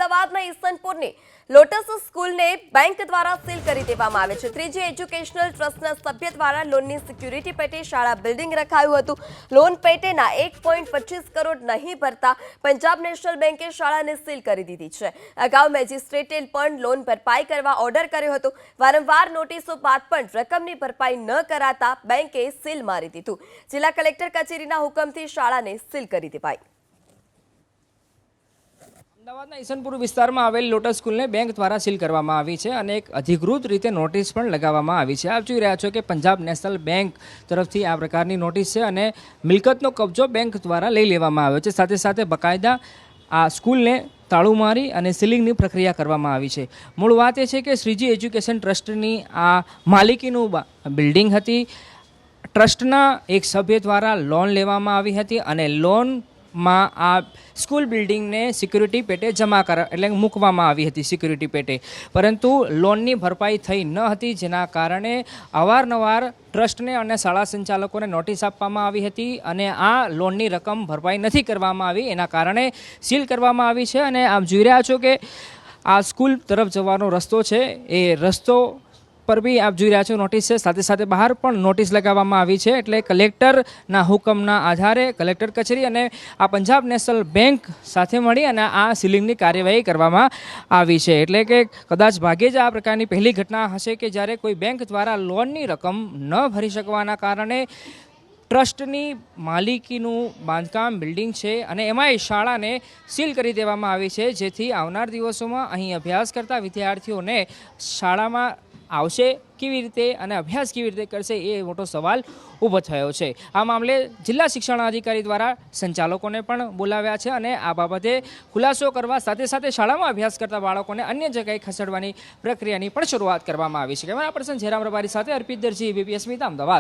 અમદાવાદના ઈસનપુરની lotus સ્કૂલને bank દ્વારા seal કરી દેવામાં આવે છે। ત્રીજી એજ્યુકેશનલ ટ્રસ્ટના સભ્ય દ્વારા લોનની સિક્યુરિટી પેટે શાળા બિલ્ડિંગ રખાયું હતું। લોન પેટેના 1.25 કરોડ નહીં ભરતા પંજાબ નેશનલ બેંકે શાળાને સીલ કરી દીધી છે। અગાઉ મેજિસ્ટ્રેટે પણ લોન ભરપાઈ કરવા ઓર્ડર કર્યો હતો। વારંવાર નોટિસો બાદ પણ રકમની ભરપાઈ ન કરાતા બેંકે સીલ મારી દીધું। જિલ્લા કલેક્ટર કચેરીના હુકમથી શાળાને સીલ કરી દેવાઈ। અમદાવાદના ઈસનપુર વિસ્તારમાં આવેલ લોટસ સ્કૂલને બેંક દ્વારા સીલ કરવામાં આવી છે અને એક અધિકૃત રીતે નોટિસ પણ લગાવવામાં આવી છે। આપ જોઈ રહ્યા છો કે પંજાબ નેશનલ બેંક તરફથી આ પ્રકારની નોટિસ છે અને મિલકતનો કબજો બેંક દ્વારા લઈ લેવામાં આવ્યો છે। સાથે સાથે બકાયદા આ સ્કૂલને તાળું મારી અને સીલિંગની પ્રક્રિયા કરવામાં આવી છે। મૂળ વાત એ છે કે શ્રીજી એજ્યુકેશન ટ્રસ્ટની આ માલિકીનું બિલ્ડિંગ હતી। ટ્રસ્ટના એક સભ્ય દ્વારા લોન લેવામાં આવી હતી અને લોનમાં આ સ્કૂલ બિલ્ડિંગને સિક્યુરિટી પેટે એટલે મૂકવામાં આવી હતી સિક્યુરિટી પેટે, પરંતુ લોનની ભરપાઈ થઈ ન હતી, જેના કારણે અવારનવાર ટ્રસ્ટને અને શાળા સંચાલકોને નોટિસ આપવામાં આવી હતી અને આ લોનની રકમ ભરપાઈ નથી કરવામાં આવી, એના કારણે સીલ કરવામાં આવી છે। અને આપ જોઈ રહ્યા છો કે આ સ્કૂલ તરફ જવાનો રસ્તો છે, એ રસ્તો પર બી આપ જોઈ રહ્યા છો નોટિસ છે, સાથે સાથે બહાર પણ નોટિસ લગાવવામાં આવી છે। એટલે કલેક્ટરના હુકમના આધારે કલેક્ટર કચેરી અને આ પંજાબ નેશનલ બેંક સાથે મળી અને આ સીલિંગની કાર્યવાહી કરવામાં આવી છે। એટલે કે કદાચ ભાગ્યે જ આ પ્રકારની પહેલી ઘટના હશે કે જ્યારે કોઈ બેંક દ્વારા લોનની રકમ ન ભરી શકવાના કારણે ટ્રસ્ટની માલિકીનું બાંધકામ બિલ્ડિંગ છે અને એમાંય શાળાને સીલ કરી દેવામાં આવી છે, જેથી આવનાર દિવસોમાં અહીં અભ્યાસ કરતા વિદ્યાર્થીઓને શાળામાં આવશે કેવી રીતે અને અભ્યાસ કેવી રીતે કરશે, એ મોટો સવાલ ઊભો થયો છે। આ મામલે જિલ્લા શિક્ષણાધિકારી દ્વારા સંચાલકોને પણ બોલાવ્યા છે અને આ બાબતે ખુલાસો કરવા સાથે સાથે શાળામાં અભ્યાસ કરતા બાળકોને અન્ય જગ્યાએ ખસેડવાની પ્રક્રિયાની પણ શરૂઆત કરવામાં આવી છે। કેમેરા પર્સન જયરામ રબારી સાથે અર્પિત દરજી, ABP અસ્મિતા, અમદાવાદ।